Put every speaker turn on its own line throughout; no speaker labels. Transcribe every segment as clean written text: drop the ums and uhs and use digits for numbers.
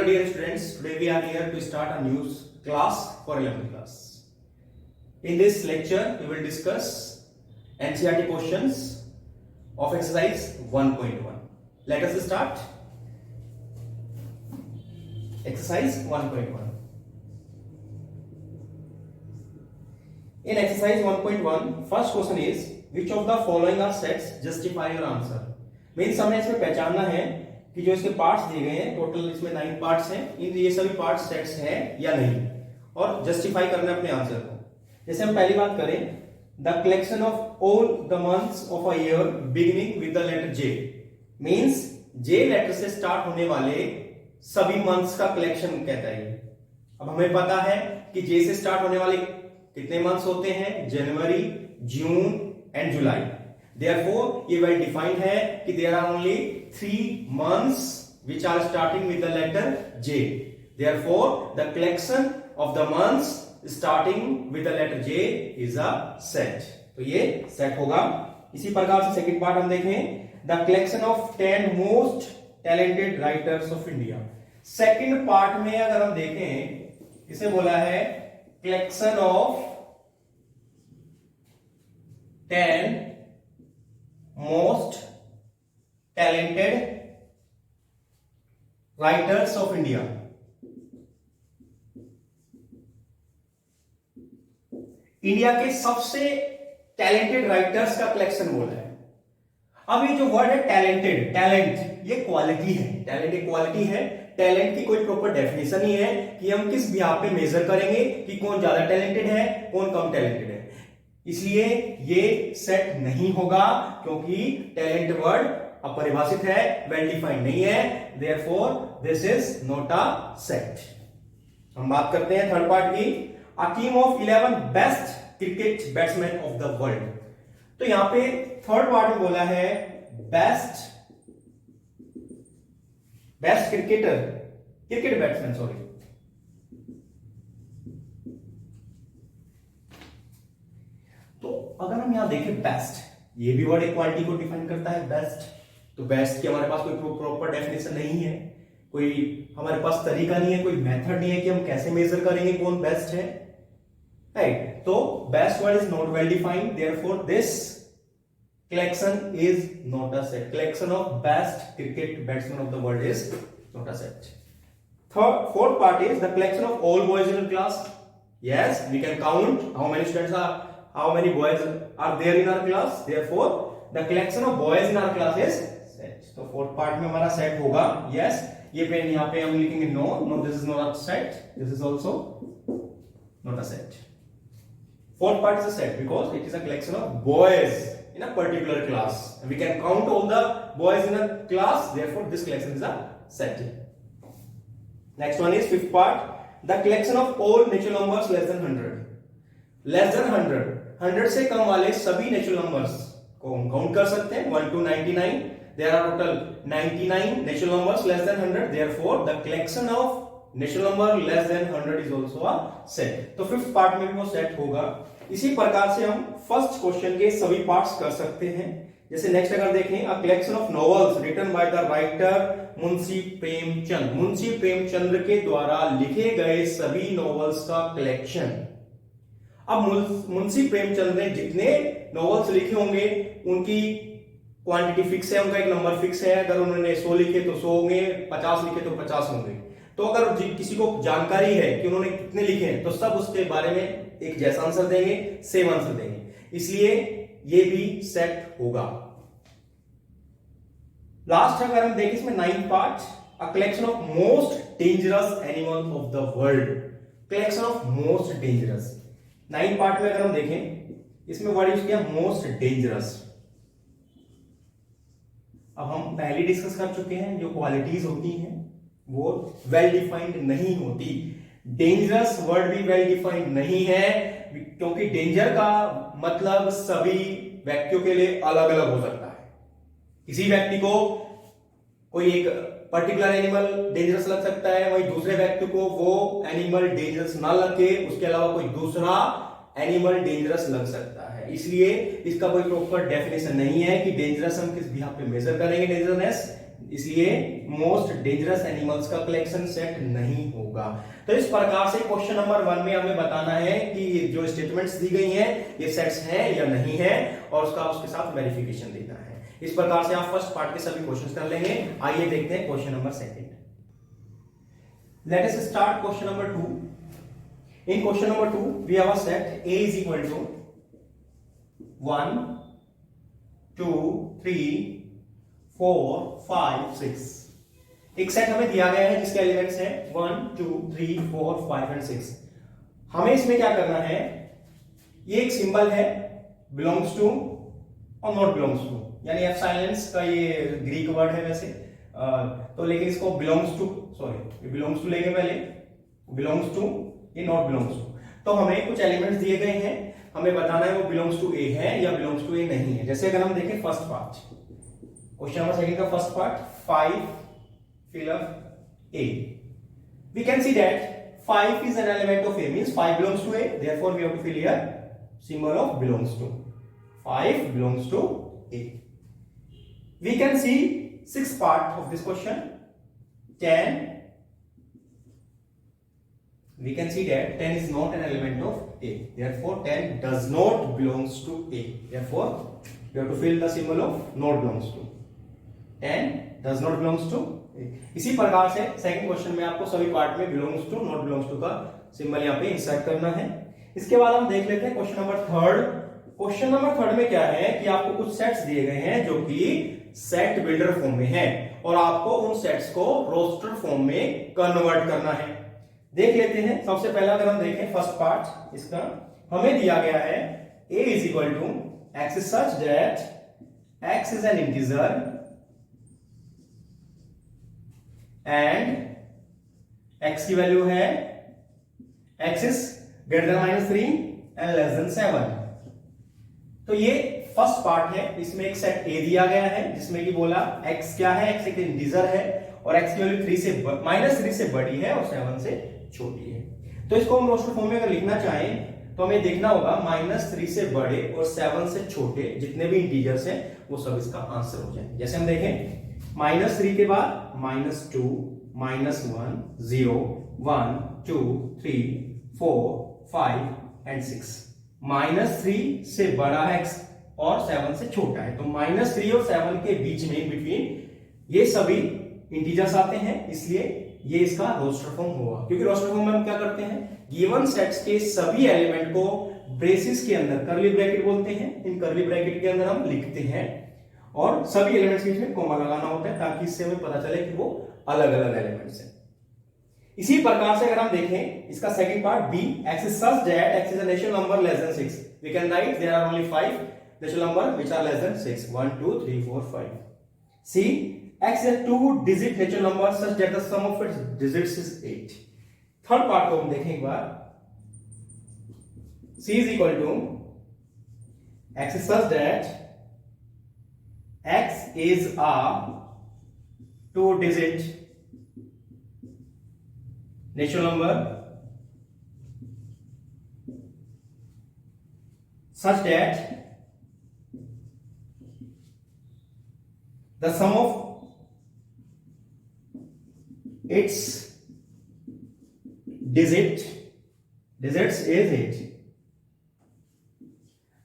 dear students, today we are here to start a new class for 11th class. In this lecture, we will discuss NCERT questions of exercise 1.1. Let us start. Exercise 1.1. In exercise 1.1, first question is, which of the following are sets justify your answer? Means हमें इसमें पहचानना है कि जो इसके parts दिए गए हैं, टोटल इसमें 9 पार्ट्स हैं, इन ये सभी पार्ट्स सेट्स हैं या नहीं, और जस्टिफाई करना है अपने आंसर को। जैसे हम पहली बात करें, the collection of all the months of a year beginning with the letter J, means J letter से स्टार्ट होने वाले सभी मंथ्स का कलेक्शन कहता है। अब हमें पता है कि जे से स्टार्ट होने वाले कितने मंथ्स होते हैं, जनवरी, जून एंड जुलाई। Therefore, ये well defined है कि there are only 3 months which are starting with the letter J. Therefore, the collection of the months starting with the letter J is a set. तो ये set होगा। इसी प्रकार से second part हम देखें, the collection of 10 most talented writers of India. Second part में अगर हम देखें, इसे बोला है collection of 10 most talented writers of India. India के सबसे टैलेंटेड राइटर्स का कलेक्शन बोला है। अब ये जो वर्ड है टैलेंटेड, टैलेंट ये क्वालिटी है, टैलेंट एक क्वालिटी है। टैलेंट की कोई प्रॉपर डेफिनेशन नहीं है कि हम किस बिहाफ पे मेजर करेंगे कि कौन ज्यादा टैलेंटेड है, कौन कम टैलेंटेड है। इसलिए ये सेट नहीं होगा क्योंकि टैलेंट वर्ड अपरिभाषित है, वेल डिफाइंड नहीं है। Therefore this is not a set. हम बात करते हैं थर्ड पार्ट की, a team of 11 best cricket batsman of the world. तो यहां पे थर्ड पार्ट में बोला है बेस्ट क्रिकेट बैट्समैन, सॉरी। अगर हम यहां देखें बेस्ट, ये भी वर्ड इक्वालिटी को डिफाइन करता है बेस्ट। तो बेस्ट की हमारे पास कोई प्रॉपर डेफिनेशन नहीं है, कोई हमारे पास तरीका नहीं है, कोई मेथड नहीं है कि हम कैसे मेजर करेंगे कौन बेस्ट है, राइट। तो best word is not well defined, therefore this collection is not a set. Collection of best cricket batsman of the world is not a set. Fourth part is the collection of all boys in a class. Yes, we can count how many boys are there in our class. Therefore, the collection of boys in our class is set. तो fourth part में हमारा set होगा yes. ये pen यहाँ पे हम लिखेंगे no, this is not a set. This is also not a set. Fourth part is a set because it is a collection of boys in a particular class. We can count all the boys in a class. Therefore, this collection is a set. Next one is fifth part. The collection of all natural numbers less than 100. Less than 100. 100 से कम वाले सभी natural numbers को हम count कर सकते हैं 1 to 99. There are total 99 natural numbers less than 100. Therefore, the collection of natural number less than 100 is also a set. तो fifth part में भी वो सेट होगा। इसी प्रकार से हम फर्स्ट क्वेश्चन के सभी पार्ट्स कर सकते हैं। जैसे नेक्स्ट अगर देखें, a collection of novels written by the writer Munshi Premchand. Munshi Premchand के द्वारा लिखे गए सभी नॉवेल्स का कलेक्शन। अब मुंशी प्रेमचंद ने जितने नॉवेल्स लिखे होंगे उनकी क्वांटिटी फिक्स है, उनका एक नंबर फिक्स है। अगर उन्होंने 100 लिखे तो 100 होंगे, 50 लिखे तो 50 होंगे। तो अगर किसी को जानकारी है कि उन्होंने कितने लिखे हैं तो सब उसके बारे में एक जैसा आंसर देंगे, सेम आंसर देंगे, इसलिए ये भी सेट होगा। लास्ट अगर हम देखें इसमें 9 part, a collection of most dangerous animal of the world. Collection of most dangerous 9 part में अगर हम देखें, इसमें वर्ड यूज किया मोस्ट डेंजरस। अब हम पहले डिस्कस कर चुके हैं, जो क्वालिटीज होती हैं वो वेल डिफाइंड नहीं होती। डेंजरस वर्ड भी वेल डिफाइंड नहीं है क्योंकि डेंजर का मतलब सभी व्यक्तियों के लिए अलग अलग हो सकता है। किसी व्यक्ति को कोई एक पर्टिकुलर एनिमल डेंजरस लग सकता है, वहीं दूसरे व्यक्ति को वो एनिमल डेंजरस ना लगे, उसके अलावा कोई दूसरा एनिमल डेंजरस लग सकता है। इसलिए इसका कोई प्रॉपर डेफिनेशन नहीं है कि डेंजरस हम किस बिहाफ पे मेजर करेंगे डेंजरनेस, इसलिए मोस्ट डेंजरस एनिमल्स का कलेक्शन सेट नहीं होगा। तो इस प्रकार से क्वेश्चन नंबर 1 में हमें बताना है कि जो स्टेटमेंट्स दी गई हैं ये सेट्स हैं या नहीं है, और उसके साथ वेरिफिकेशन देना है। इस प्रकार से आप फर्स्ट पार्ट के सभी क्वेश्चंस कर लेंगे। आइए देखते हैं question number 2। Let us start question number 2। In question number 2, we have a set A is equal to 1, 2, 3, 4, 5, 6। एक सेट हमें दिया गया है जिसके एलिमेंट्स हैं 1, 2, 3, 4, 5 एंड 6। हमें इसमें क्या करना है, ये एक सिंबल है बिलोंग्स टू और नॉट बिलोंग्स टू, यानी एप्सिलॉन्स का ये ग्रीक वर्ड है वैसे, तो लेकिन इसको बिलोंग्स टू लेंगे पहले, बिलोंग्स टू, ये नॉट बिलोंग्स टू। तो हमें कुछ एलिमेंट्स दिए गए हैं, हमें बताना है वो बिलोंग्स टू ए है या बिलोंग्स टू ए नहीं है। जैसे अगर हम देखें फर्स्ट पार्ट, क्वेश्चन नंबर 2 का first part 5 fill up A, we can see that 5 is an element of A, means 5 belongs to A, therefore we have to fill here symbol of belongs to, 5 belongs to A. We can see sixth part of this question, 10. We can see that 10 is not an element of A, therefore 10 does not belongs to A, therefore you have to fill the symbol of not belongs to, 10 does not belongs to A. इसी प्रकार से second question में आपको सभी part में belongs to not belongs to का symbol यहाँ पे इंसर्ट करना है। इसके बाद हम देख लेते हैं क्वेश्चन नंबर 3। क्वेश्चन नंबर 3 में क्या है कि आपको कुछ सेट्स दिए गए हैं जो कि सेट बिल्डर फॉर्म में है, और आपको उन सेट्स को रोस्टर फॉर्म में कन्वर्ट करना है। देख लेते हैं। सबसे पहला अगर हम देखें फर्स्ट पार्ट इसका, हमें दिया गया है a is equal to x is such that x is an integer and x की वैल्यू है x is greater than -3 and less than 7। तो ये फर्स्ट पार्ट है, इसमें एक सेट a दिया गया है जिसमें कि बोला x क्या है, x एक इंटीजर है और x की वैल्यू -3 से बड़ी है और 7 से छोटी है। तो इसको हम रोस्टर फॉर्म में अगर लिखना चाहें तो हमें देखना होगा -3 से बड़े और 7 से छोटे जितने भी इंटीजर्स हैं वो सब इसका आंसर हो जाए। जैसे हम देखें -3 के बाद -2, -1, 0, 1, 2, 3, 4, 5 एंड 6। -3 से बड़ा है x और 7 से छोटा है, तो -3 और 7 के बीच में इन बिटवीन ये सभी इंटीजर्स आते हैं, इसलिए ये इसका रोस्टर फॉर्म होगा। क्योंकि रोस्टर फॉर्म में हम क्या करते हैं, गिवन सेट्स के सभी एलिमेंट को ब्रेसेस के अंदर कर्ली ब्रैकेट बोलते हैं, इन कर्ली ब्रैकेट के अंदर हम लिखते हैं और सभी एलिमेंट्स के बीच में कॉमा लगाना होता है ताकि इससे हमें पता चले कि वो अलग अलग एलिमेंट्स हैं। इसी प्रकार से अगर हम देखें इसका second part b, x is such that x is a natural number less than 6, we can write there are only 5 natural number which are less than 6, 1, 2, 3, 4, 5। c, x is a 2-digit natural number such that the sum of its digits is 8। Third part को हम देखें एक बार, c is equal to x is such that x is a 2-digit natural number such that the sum of its digits is 8।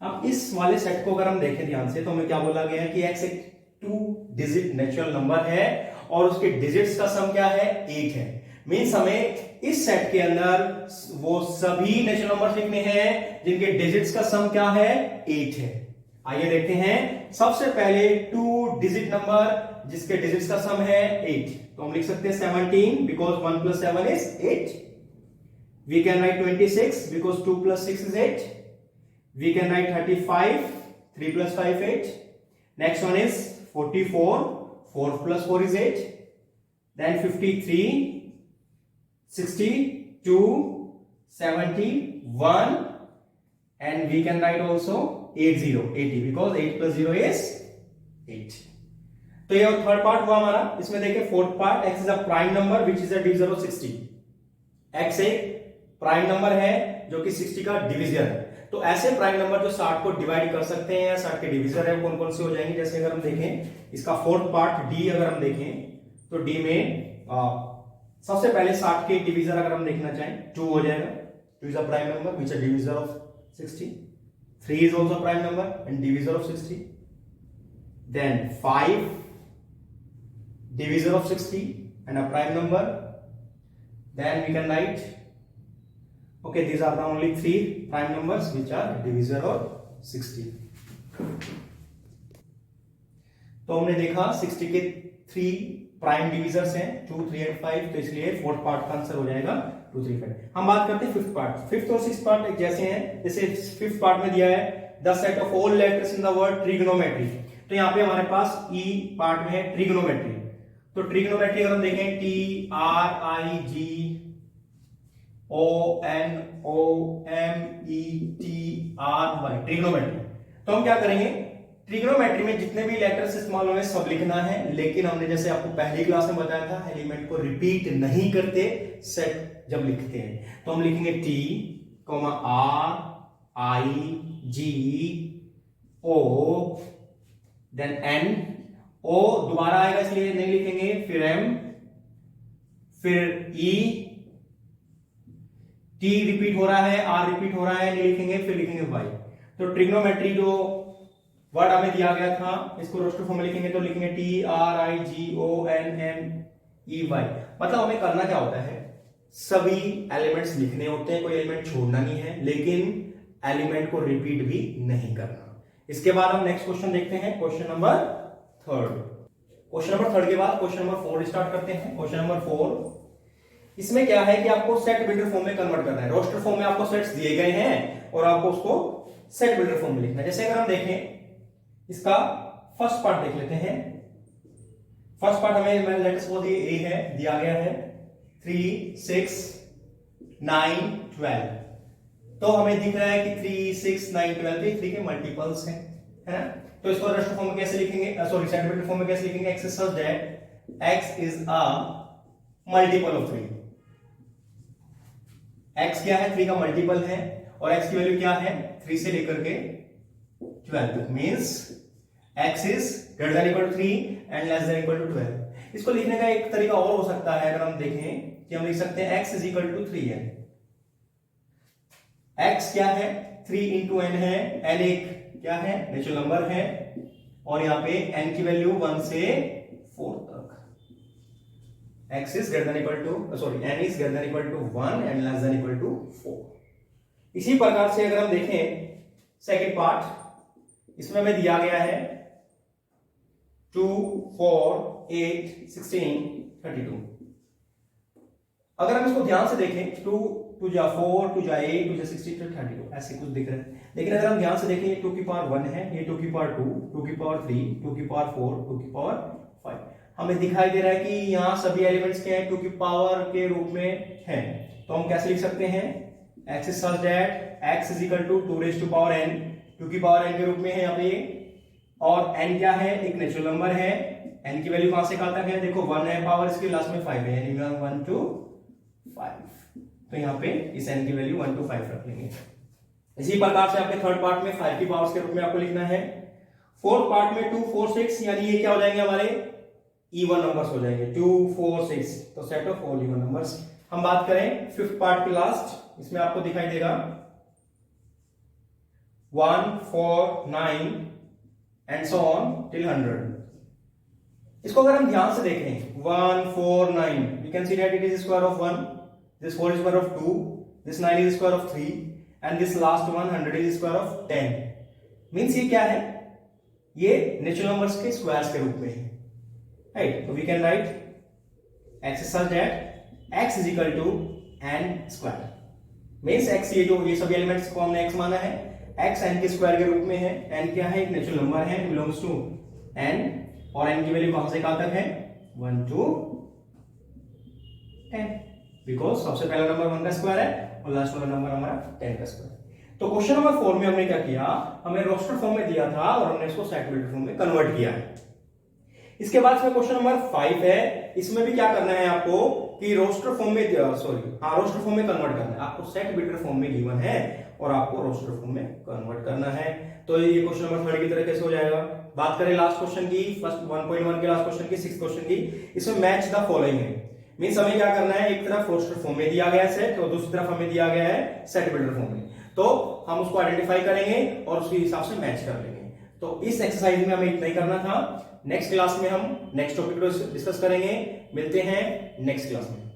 अब इस वाले set को अगर हम देखें ध्यान से तो हमें क्या बोला गया है कि x एक 2-digit नेचुरल नंबर है और उसके डिजिट्स का सम क्या है, 8 है। मींस हमें इस सेट के अंदर वो सभी नेचुरल नंबर लिखने हैं जिनके डिजिट्स का सम क्या है, 8 है। आइए देखते हैं। सबसे पहले 2-digit नंबर जिसके डिजिट्स का सम है 8, तो हम लिख सकते हैं 17 because 1 plus 7 is 8। We can write 26 because 2 plus 6 is 8। We can write 35, 3 plus 5 8। Next one is 44, 4 plus 4 is 8। Then 53, 62, 71, and we can write also 80 because 8 plus 0 is 8। तो ये थर्ड पार्ट हुआ हमारा। इसमें देखिए fourth part, x is a prime number which is a division of 60। x एक prime number है जो कि 60 का डिवीजन है। तो ऐसे प्राइम नंबर जो 60 को डिवाइड कर सकते हैं या 60 के डिवीजर है कौन कौन से हो जाएंगे, जैसे अगर हम देखें इसका फोर्थ पार्ट डी, अगर हम देखें तो डी में सबसे पहले 60 के डिवीजर अगर हम देखना चाहें 2 हो जाएगा, 2 is a prime number which is divisor of 60, 3 is also a prime number and divisor of 60, then 5 divisor of 60 and a prime number, then we can write, okay, these are the only 3 prime numbers which are divisor of 60. तो हमने देखा 60 के 3 prime divisors हैं 2, 3 and 5, तो इसलिए fourth part का answer हो जाएगा 2, 3, 5. हम बात करते हैं फिफ्थ पार्ट. फिफ्थ और सिक्स्थ पार्ट जैसे हैं, जैसे फिफ्थ पार्ट में दिया है the set of all letters in the word trigonometry. तो यहाँ पे हमारे पास ई पार्ट में है ट्रिग्नोमेट्री. तो ट्रिग्नोमेट्री अगर हम देखें TRIGONOMETRY ट्रिग्नोमेट्री. तो हम क्या करेंगे, ट्रिग्नोमेट्री में जितने भी लेटर्स इस्तेमाल होंगे सब लिखना है, लेकिन हमने जैसे आपको पहली क्लास में बताया था एलिमेंट को रिपीट नहीं करते सेट जब लिखते हैं. तो हम लिखेंगे T, R, I, G, O, then N. O दोबारा आएगा इसलिए नहीं लिखेंगे, फिर M, फिर E, T रिपीट हो रहा है, R रिपीट हो रहा है, नहीं लिखेंगे, फिर लिखेंगे Y. तो ट्रिग्नोमेट्री जो वर्ड हमें दिया गया था इसको रोस्टर फॉर्म में लिखेंगे तो लिखेंगे TRIGONMEY. मतलब हमें करना क्या होता है, सभी एलिमेंट्स लिखने होते हैं, कोई एलिमेंट छोड़ना नहीं है, लेकिन एलिमेंट को रिपीट भी नहीं करना. इसके बाद हम नेक्स्ट क्वेश्चन देखते हैं, question number third. Question number third के बाद क्वेश्चन नंबर 4 स्टार्ट करते हैं. क्वेश्चन नंबर 4, इसमें क्या है कि आपको सेट बिल्डर फॉर्म में कन्वर्ट करना है. रोस्टर फॉर्म में आपको सेट्स दिए गए हैं और आपको उसको सेट बिल्डर फॉर्म में लिखना है. जैसे अगर हम देखें इसका फर्स्ट पार्ट देख लेते हैं. फर्स्ट पार्ट हमें लेट्स सपोज ये ए है, दिया गया है 3, 6, 9, 12. तो हमें दिख रहा है कि 3, 6, 9, 12 ये 3 के मल्टीपल्स हैं, है ना. तो इसको रोस्टर फॉर्म में कैसे लिखेंगे, सॉरी सेट बिल्डर फॉर्म में कैसे लिखेंगे, x is such that x is a multiple of 3. x क्या है, 3 का मल्टीपल है और x की वैल्यू क्या है 3 से लेकर के 12 तक. Means x is greater than equal to 3 and less than equal to 12. इसको लिखने का एक तरीका और हो सकता है, अगर हम देखें कि हम लिख सकते हैं x is equal to 3n. x क्या है 3 into n है, n एक क्या है नेचुरल नंबर है और यहाँ पे n की वैल्यू 1 से 4 तक. x is greater than equal to n is greater than equal to 1 and less than equal to 4. इसी प्रकार से अगर हम देखें सेकंड पार्ट, इसमें हमें दिया गया है 2, 4, 8, 16, 32. अगर हम इसको ध्यान से देखें 2 जा 4, 2 जा 8, 2 जा 16, 32 ऐसे कुछ दिख रहा है. लेकिन अगर हम ध्यान से देखें ये 2 की पावर 1 है, ये 2 की पावर 2, 2 की पावर 3, 2 की पावर 4, 2 की पावर 5. हमें दिखाई दे रहा है कि यहाँ सभी एलिमेंट्स के 2 की पावर के रूप में हैं. तो हम कैसे लिख सकते हैं, x is such that x is equal to 2 raised to power n, 2 की पावर n के रूप में है यहाँ पे, और n क्या है एक नेचुरल नंबर है, n की वैल्यू कहां से कहां तक है, देखो 1 है पावर इसके लास्ट में 5 है, यानी 1 to 5. तो यहाँ पे इस n की वैल्यू 1 to 5 रख लेंगे. इसी प्रकार से आपके थर्ड पार्ट में 5 की पावर्स के रूप में आपको लिखना है. फोर्थ पार्ट में 2, 4, 6 यानी ये क्या हो जाएंगे हमारे इवन नंबर्स हो जाएंगे 2, 4, 6. तो set of all even numbers. हम बात करें फिफ्थ पार्ट की लास्ट, इसमें आपको दिखाई देगा 1, 4, 9 एंड सो ऑन टिल 100. इसको अगर हम ध्यान से देखें 1, 4, 9 we can see that it is square of 1, this 4 is square of 2, this 9 is square of 3 and this last one 100 is square of 10. Means ये क्या है, ये नेचुरल नंबर्स के स्क्वायर्स के रूप में है, राइट. तो we can write x is such that x is equal to n square. Means x ये सभी एलिमेंट्स को हमने x माना है, x n के स्क्वायर के रूप में है. n क्या है एक नेचुरल नंबर है, बिलोंग्स टू n और n की वैल्यू कहां से कहां तक है 1 to 10, बिकॉज सबसे पहला नंबर 1 का स्क्वायर है और लास्ट वाला नंबर हमारा 10 का स्क्वायर. तो क्वेश्चन नंबर 4 में हमने क्या किया, हमें रोस्टर फॉर्म में दिया था और हमने इसको सेट बिल्डर फॉर्म में कन्वर्ट किया है. इसके बाद में क्वेश्चन नंबर 5 है, इसमें भी क्या करना है आपको कि रोस्टर फॉर्म में रोस्टर फॉर्म में कन्वर्ट करना है आपको। सेट बिल्डर फॉर्म में गिवन है और आपको रोस्टर फॉर्म में कन्वर्ट करना है। तो ये क्वेश्चन नंबर 3 की तरह कैसे हो जाएगा। बात करें लास्ट क्वेश्चन की, फर्स्ट 1.1 के लास्ट क्वेश्चन की, 6th क्वेश्चन की। इसमें मैच द फॉलोइंग है, मींस हमें क्या करना है, एक तरफ रोस्टर फॉर्म में दिया गया है सेट और दूसरी तरफ हमें दिया गया है सेट बिल्डर फॉर्म में। तो हम उसको आइडेंटिफाई करेंगे और उसके हिसाब से मैच कर लेंगे। तो इस एक्सरसाइज में हमें इतना ही करना था। नेक्स्ट क्लास में हम नेक्स्ट टॉपिक को डिस्कस करेंगे। मिलते हैं नेक्स्ट क्लास में।